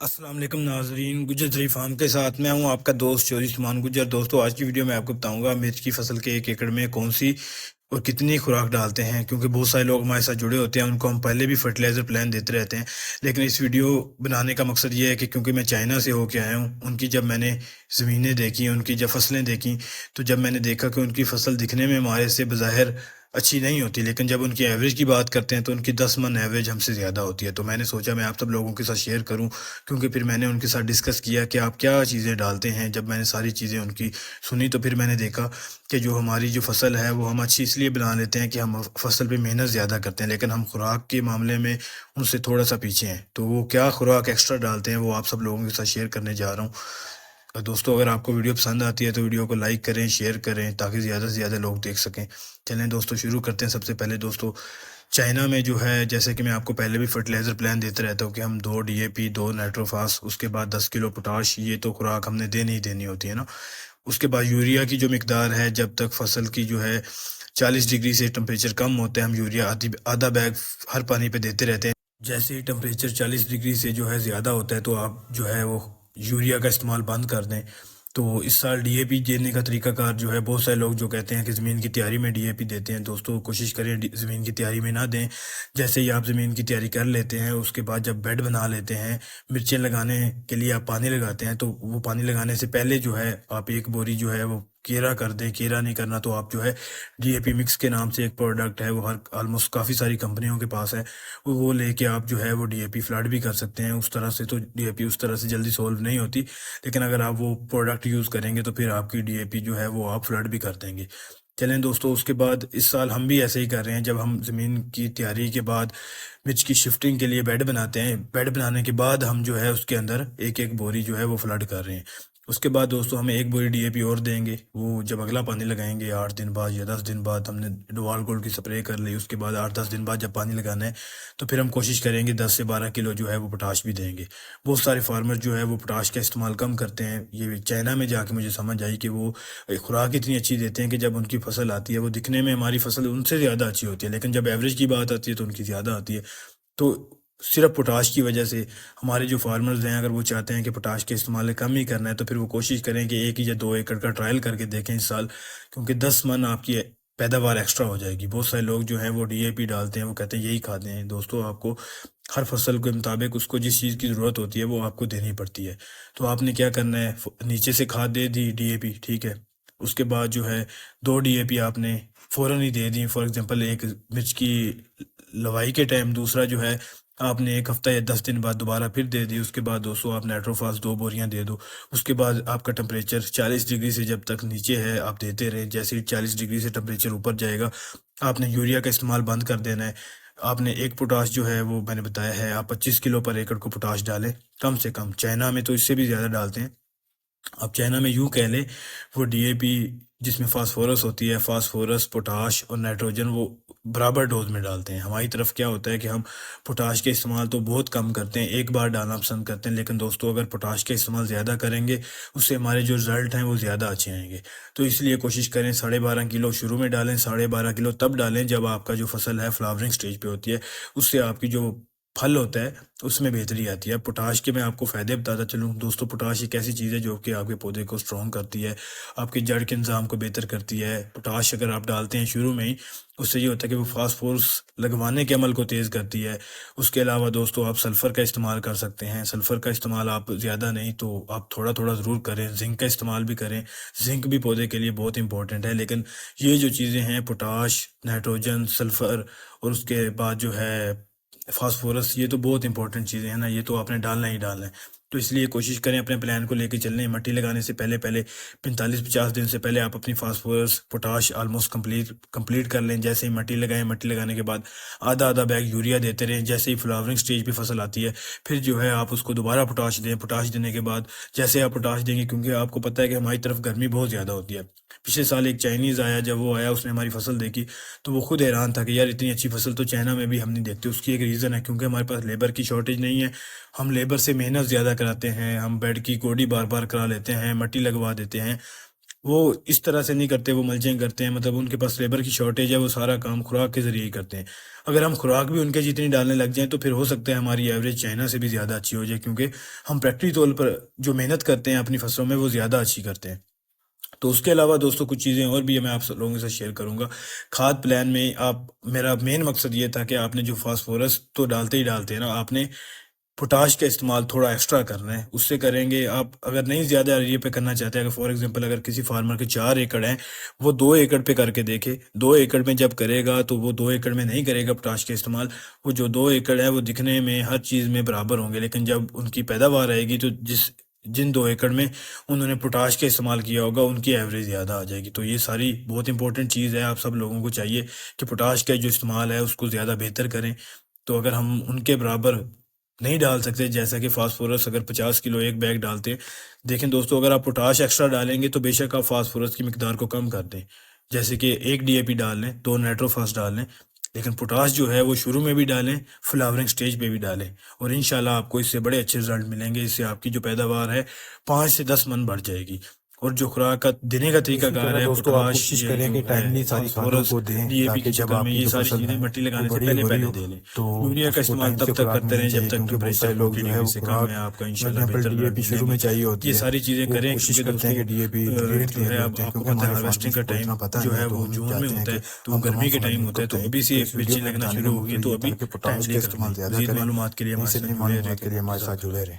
अस्सलाम वालेकुम नाजरीन, गुज्जर जरी फार्म के साथ मैं हूं आपका दोस्त चौधरी सुमान गुज्जर। दोस्तों, आज की वीडियो में आपको बताऊंगा मिर्च की फसल के 1 एकड़ में कौन सी और कितनी खुराक डालते हैं, क्योंकि बहुत सारे लोग हमारे साथ जुड़े होते हैं, उनको हम पहले भी फर्टिलाइज़र प्लान देते रहते हैं। लेकिन इस वीडियो बनाने का मकसद ये है कि क्योंकि मैं चाइना से होके आया हूँ, उनकी जब मैंने ज़मीनें देखी, उनकी जब फसलें देखी, तो जब मैंने देखा कि उनकी फसल दिखने में हमारे से बज़ाहिर अच्छी नहीं होती, लेकिन जब उनकी एवरेज की बात करते हैं तो उनकी 10 मन एवरेज हमसे ज़्यादा होती है। तो मैंने सोचा मैं आप सब लोगों के साथ शेयर करूं, क्योंकि फिर मैंने उनके साथ डिस्कस किया कि आप क्या चीज़ें डालते हैं। जब मैंने सारी चीज़ें उनकी सुनी तो फिर मैंने देखा कि जो हमारी जो फसल है वो हम अच्छी इसलिए बना लेते हैं कि हम फसल पे मेहनत ज़्यादा करते हैं, लेकिन हम खुराक के मामले में उनसे थोड़ा सा पीछे हैं। तो वो क्या खुराक एक्स्ट्रा डालते हैं वो आप सब लोगों के साथ शेयर करने जा रहा हूँ। दोस्तों, अगर आपको वीडियो पसंद आती है तो वीडियो को लाइक करें, शेयर करें, ताकि ज़्यादा से ज़्यादा लोग देख सकें। चलें दोस्तों, शुरू करते हैं। सबसे पहले दोस्तों, चाइना में जो है, जैसे कि मैं आपको पहले भी फर्टिलाइज़र प्लान देते रहता हूँ कि हम 2 DAP, 2 नाइट्रोफास, उसके बाद 10 किलो पोटाश, ये तो खुराक हमने देनी ही देनी होती है ना। उसके बाद यूरिया की जो मिकदार है, जब तक फसल की जो है 40 डिग्री से टेम्परेचर कम होते हैं, हम यूरिया आधा बैग हर पानी पे देते रहते हैं। जैसे ही टेम्परेचर 40 डिग्री से जो है ज़्यादा होता है तो आप जो है वो यूरिया का इस्तेमाल बंद कर दें। तो इस साल डीएपी देने का तरीकाकार जो है, बहुत सारे लोग जो कहते हैं कि ज़मीन की तैयारी में डीएपी देते हैं, दोस्तों कोशिश करें ज़मीन की तैयारी में ना दें। जैसे ही आप ज़मीन की तैयारी कर लेते हैं, उसके बाद जब बेड बना लेते हैं, मिर्चें लगाने के लिए आप पानी लगाते हैं, तो वो पानी लगाने से पहले जो है आप 1 बोरी जो है वो केरा कर दें। केरा नहीं करना तो आप जो है डीएपी मिक्स के नाम से एक प्रोडक्ट है, वो हर ऑलमोस्ट काफ़ी सारी कंपनियों के पास है, वो लेके आप जो है वो डीएपी फ्लड भी कर सकते हैं। उस तरह से तो डीएपी उस तरह से जल्दी सोल्व नहीं होती, लेकिन अगर आप वो प्रोडक्ट यूज़ करेंगे तो फिर आपकी डीएपी जो है वो आप फ्लड भी कर देंगे। चलें दोस्तों, उसके बाद इस साल हम भी ऐसे ही कर रहे हैं। जब हम ज़मीन की तैयारी के बाद मिर्च की शिफ्टिंग के लिए बेड बनाते हैं, बेड बनाने के बाद हम जो है उसके अंदर एक एक बोरी जो है वो फ्लड कर रहे हैं। उसके बाद दोस्तों हमें 1 बोरी डीएपी और देंगे, वो जब अगला पानी लगाएंगे 8 दिन बाद या 10 दिन बाद, हमने डोवाल गोल्ड की स्प्रे कर ली, उसके बाद 8-10 दिन बाद जब पानी लगाना है तो फिर हम कोशिश करेंगे 10 से 12 किलो जो है वो पोटाश भी देंगे। बहुत सारे फार्मर जो है वो पोटाश का इस्तेमाल कम करते हैं। ये चाइना में जाके मुझे समझ आई कि वो खुराक इतनी अच्छी देते हैं कि जब उनकी फसल आती है, वो दिखने में हमारी फसल उनसे ज़्यादा अच्छी होती है, लेकिन जब एवरेज की बात आती है तो उनकी ज़्यादा आती है। तो सिर्फ पोटाश की वजह से हमारे जो फार्मर्स हैं, अगर वो चाहते हैं कि पोटाश के इस्तेमाल कम ही करना है, तो फिर वो कोशिश करें कि 1 या 2 एकड़ का ट्रायल करके देखें इस साल, क्योंकि 10 मन आपकी पैदावार एक्स्ट्रा हो जाएगी। बहुत सारे लोग जो हैं वो डीएपी डालते हैं, वो कहते हैं यही खाते हैं। दोस्तों, आपको हर फसल के मुताबिक उसको जिस चीज़ की ज़रूरत होती है वो आपको देनी पड़ती है। तो आपने क्या करना है, नीचे से खाद दे दी डीएपी, ठीक है। उसके बाद जो है 2 डीएपी आपने फ़ौरन ही दे दी। फॉर एग्जांपल, एक मिर्च की लवाई के टाइम, दूसरा जो है आपने 1 हफ्ता या 10 दिन बाद दोबारा फिर दे दी। उसके बाद दोस्तों आप नाइट्रोफास 2 बोरियां दे दो। उसके बाद आपका टेम्परेचर 40 डिग्री से जब तक नीचे है आप देते रहें। जैसे ही 40 डिग्री से टेम्परेचर ऊपर जाएगा, आपने यूरिया का इस्तेमाल बंद कर देना है। आपने एक पोटाश जो है वो मैंने बताया है, आप 25 किलो पर एकड़ को पोटाश डालें कम से कम। चाइना में तो इससे भी ज़्यादा डालते हैं। अब चाइना में यूँ कह लें, वो डीएपी जिसमें फास्फोरस होती है, फास्फोरस, पोटाश और नाइट्रोजन वो बराबर डोज में डालते हैं। हमारी तरफ क्या होता है कि हम पोटाश के इस्तेमाल तो बहुत कम करते हैं, एक बार डालना पसंद करते हैं। लेकिन दोस्तों, अगर पोटाश का इस्तेमाल ज़्यादा करेंगे, उससे हमारे जो रिज़ल्ट हैं वो ज़्यादा अच्छे आएंगे। तो इसलिए कोशिश करें 12.5 किलो शुरू में डालें, 12.5 किलो तब डालें जब आपका जो फसल है फ्लावरिंग स्टेज पे होती है। उससे आपकी जो फल होता है उसमें बेहतरी आती है। पोटाश के मैं आपको फ़ायदे बताता चलूँ दोस्तों। पोटाश एक ऐसी चीज़ है जो कि आपके पौधे को स्ट्रॉन्ग करती है, आपकी जड़ के निज़ाम को बेहतर करती है। पोटाश अगर आप डालते हैं शुरू में ही, उससे ये होता है कि वो फास्फोरस लगवाने के अमल को तेज़ करती है। उसके अलावा दोस्तों आप सल्फ़र का इस्तेमाल कर सकते हैं। सल्फ़र का इस्तेमाल आप ज़्यादा नहीं तो आप थोड़ा थोड़ा ज़रूर करें। जिंक का इस्तेमाल भी करें, जिंक भी पौधे के लिए बहुत इंपॉर्टेंट है। लेकिन ये जो चीज़ें हैं, पोटाश, नाइट्रोजन, सल्फ़र और उसके बाद जो है फास्फोरस, ये तो बहुत इंपॉर्टेंट चीज़ें हैं ना, ये तो आपने डालना ही डालना है। तो इसलिए कोशिश करें अपने प्लान को लेके चलने। मट्टी लगाने से पहले पहले 45-50 दिन से पहले आप अपनी फास्फोरस पोटाश ऑलमोस्ट कंप्लीट कर लें। जैसे ही मट्टी लगाएं, मट्टी लगाने के बाद आधा आधा बैग यूरिया देते रहें। जैसे ही फ्लावरिंग स्टेज पे फसल आती है, फिर जो है आप उसको दोबारा पोटाश दें। पोटाश देने के बाद जैसे आप पोटाश देंगे, क्योंकि आपको पता है कि हमारी तरफ गर्मी बहुत ज़्यादा होती है। पिछले साल एक चाइनीज़ आया, जब वो आया उसने हमारी फसल देखी तो वो खुद हैरान था कि यार इतनी अच्छी फसल तो चाइना में भी हम नहीं देखते। उसकी एक रीज़न है, क्योंकि हमारे पास लेबर की शॉर्टेज नहीं है। हम लेबर से मेहनत ज़्यादा कराते हैं, हम बेड की गोडी बार बार करा लेते हैं, मट्टी लगवा देते हैं। वो इस तरह से नहीं करते, वो मल्चिंग करते हैं, मतलब उनके पास लेबर की शॉर्टेज है, वो सारा काम खुराक के ज़रिए ही करते हैं। अगर हम खुराक भी उनके जितनी डालने लग जाएँ तो फिर हो सकता है हमारी एवरेज चाइना से भी ज़्यादा अच्छी हो जाए, क्योंकि हम प्रैक्टिकली तौर पर जो मेहनत करते हैं अपनी फसलों में वो ज़्यादा अच्छी करते हैं। तो उसके अलावा दोस्तों कुछ चीज़ें और भी मैं आप सब लोगों के साथ शेयर करूँगा। खाद प्लान में आप, मेरा मेन मकसद ये था कि आपने जो फास्फोरस तो डालते ही डालते हैं ना, आपने पोटाश का इस्तेमाल थोड़ा एक्स्ट्रा करना है। उससे करेंगे आप, अगर नहीं ज़्यादा एरिया पे करना चाहते हैं, अगर फॉर एग्जांपल अगर किसी फार्मर के 4 एकड़ हैं, वो 2 एकड़ पे करके देखे। 2 एकड़ में जब करेगा तो वो 2 एकड़ में नहीं करेगा पोटाश का इस्तेमाल। वो जो 2 एकड़ है वो दिखने में हर चीज़ में बराबर होंगे, लेकिन जब उनकी पैदावार आएगी तो जिन 2 एकड़ में उन्होंने पोटाश का इस्तेमाल किया होगा उनकी एवरेज ज़्यादा आ जाएगी। तो ये सारी बहुत इंपॉर्टेंट चीज़ है। आप सब लोगों को चाहिए कि पोटाश का जो इस्तेमाल है उसको ज़्यादा बेहतर करें। तो अगर हम उनके बराबर नहीं डाल सकते, जैसा कि फास्फोरस अगर 50 किलो एक बैग डालते हैं, देखें दोस्तों, अगर आप पोटाश एक्स्ट्रा डालेंगे तो बेशक आप फास्फोरस की मिकदार को कम कर दें, जैसे कि 1 डीएपी डाल लें, 2 नाइट्रोफास डाल लें, लेकिन पोटाश जो है वो शुरू में भी डालें, फ्लावरिंग स्टेज पे भी डालें, और इंशाल्लाह आपको इससे बड़े अच्छे रिजल्ट मिलेंगे। इससे आपकी जो पैदावार है 5 से 10 मन बढ़ जाएगी। और जो खुराक का देने का इसी तरीकाकार तरह है, दोस्तों आप पोटाश कोशिश ये करें जो कि है टाइमली सारी खादों फास्फोरस को दें, डीएपी ताकि के जब चक्कर में आपकी ये जो सारी फसल चीज़ें है मट्टी वो लगाने से बड़ी पहले हो रही पहले हो, दे लें। तो यूरिया का उसको इस्तेमाल टाइम से तब तक खुराक करते मिलनी रहें जब चाहिए, तक क्योंकि बहुत टेम्परेचर सारे लोग जो है 40 डिग्री वो से कम है, खुराक आपका फॉर इंशाल्लाह एग्जाम्पल बेहतर रिजल्ट डीएपी शुरू मिलेंगे। में चाहिए होती ये है, सारी चीज़ें वो करें, कोशिश क्योंकि करते हैं दोस्तों कि डीएपी लेट जो दे है रहे अब होते हैं, आपको क्योंकि पता है हमारे हार्वेस्टिंग फार्मर्स का को टाइम इतना पता जो नहीं है है, तो वो हम जून में चाहते हैं होता कि है, तो हम गर्मी तमाम के टाइम सामीन होता को है, तो कहें अभी तो से इस वीडियो मिर्ची में लगना बताने का शुरू मकसद होगी, ये तो था अभी कि टाइम पोटाश का नहीं इस्तेमाल करनी। ज़्यादा मज़ीद करें। मालूमात के लिए नई हमारे से साथ नई जुड़े मालूमात के लिए रहें। हमारे साथ जज़ाकल्लाह। जुड़े रहें।